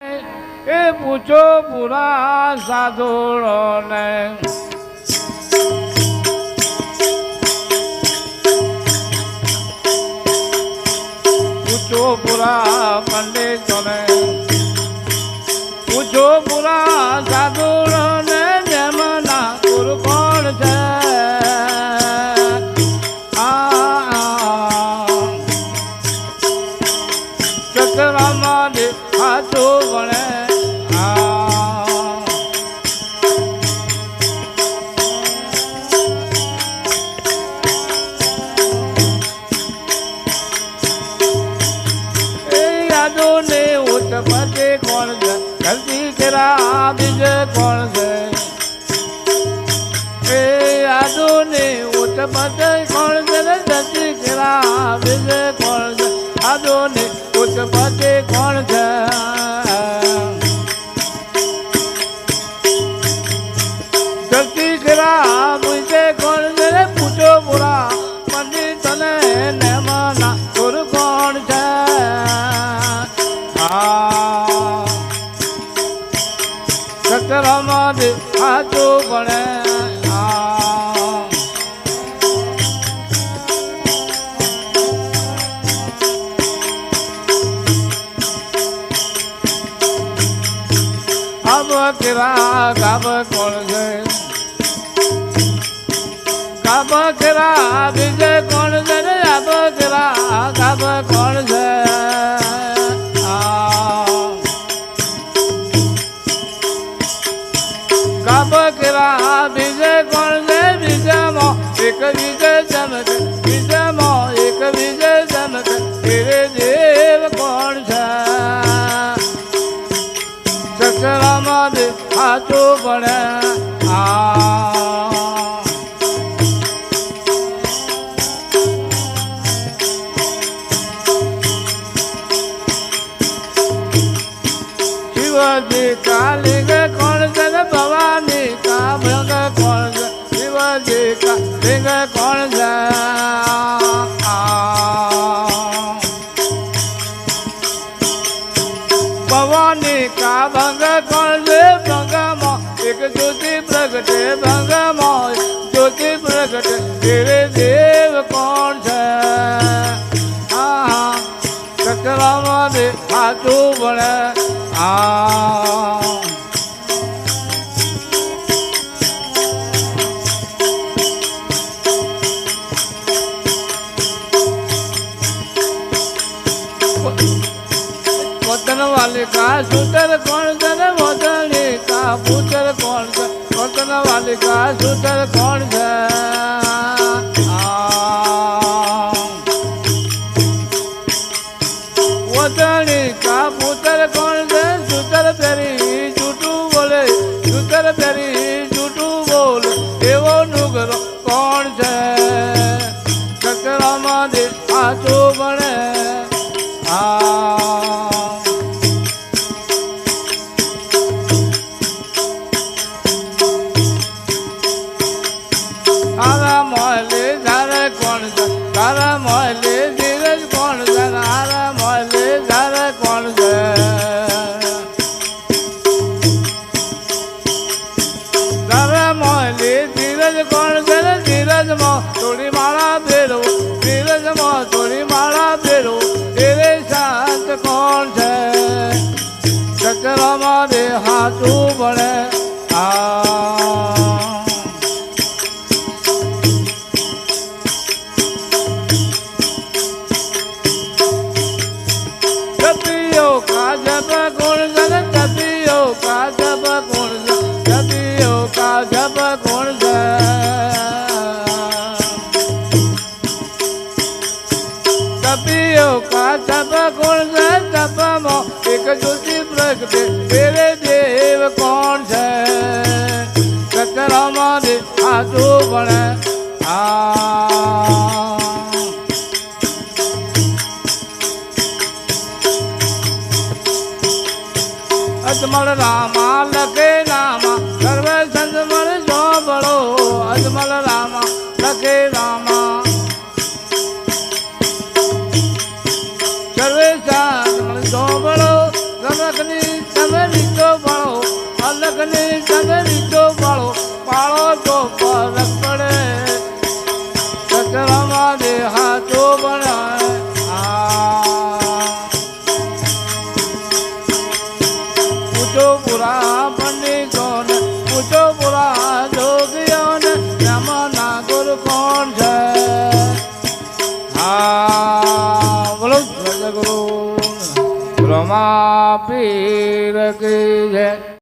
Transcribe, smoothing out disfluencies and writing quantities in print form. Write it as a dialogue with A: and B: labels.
A: એ પૂછો પૂરા સાધુઓને, પૂછો પૂરા પંડિતોને, પૂછો પૂરા સાધુઓને, જેમના ગુરુ કોણ છે? ચક્રમાં હાથું ભણે ઉત્પત્તિ કોણ છે? જલ્દી કરા બીજે કોણ છે? એ આદુની ઉત્પત્તિ કોણ છે? જલ્દી કરા બીજે કોણ છે? આદુની ઉત્પત્તિ કોણ છે? જલ્દી કરા બીજે કોણ છે? પૂછો પૂરા પંડિતને, નેમના ગુરુ કોણ છે? સતરામાં હાથું ભણે કેરા ગાબ કોણ છે? ગાબ કેરા બીજે કોણ છે? ગાબ કેરા ગાબ કોણ છે? ગાબ કેરા બીજે કોણ છે? બીજામાં એક બીજે ચમકે, બીજામાં એક બીજે ચમકે, તેરે દેવ કોણ છે? ચક્રમાં હાથું ભણે શિવજી કાલિંગ કોણ છે? ભવાની કા ભંગ કોણ છે? શિવજી કાલિંગ કોણ છે? ભવાની કા ભંગ કોણ છે? ભંગમાં એક જ્યોતિ પ્રગટે, ભંગમાં જ્યોતિ પ્રગટે, તેરે દેવ કોણ છે? ચક્રમાં હાથું ભણે વતન વાલી કા સુતર કોણ છે? વતની કા પુત્ર કોણ છે? વતન વાલી કા સુતર કોણ છે? વતની કા પુત્ર કોણ છે? સુતર પેરી જૂઠું બોલે, સુતર પેરી જૂઠું બોલે, એવો નુગરો કોણ છે? ચક્રમાં હાથું ભણે તારા મોહલે ધારે કોણ છે? તારા મોહલે ધીરજ કોણ છે? તારા મોહલે ધારે કોણ છે? તારા મોહલે ધીરજ કોણ છે? ધીરજમાં થોડી માળા ફેરવો, ધીરજમાં થોડી માળા ફેરવો, તેરે શાંત કોણ છે? ચક્રમાં હાથું ભણે જપિયો કા જપ કોણ છે? જપિયો કા જપ કોણ છે? જપિયો કા જપ કોણ છે? જપિયો કા જપ કોણ છે? જપમાં એક જ્યોતિ પ્રગટે, તેરે દેવ કોણ છે? ચક્રમાં હાથું ભણે અજમલ રામા લખે નામા, સર્વે સંતમલ જો બળો, અજમલ રામા લખે રામા, સર્વે સંતમલ જો બળો, રમકની તમે રીતો પાળો અલગની તમે રીતો પાળો પાળો તો ફરક પડે કચરામાં દેહાતો બનાય પૂછો પુરા પંડિતોને પૂછો પુરા જોગીઓને એમાં નાગુર કોણ છે બોલો સદગુરુ બ્રહ્મા પીર કી જય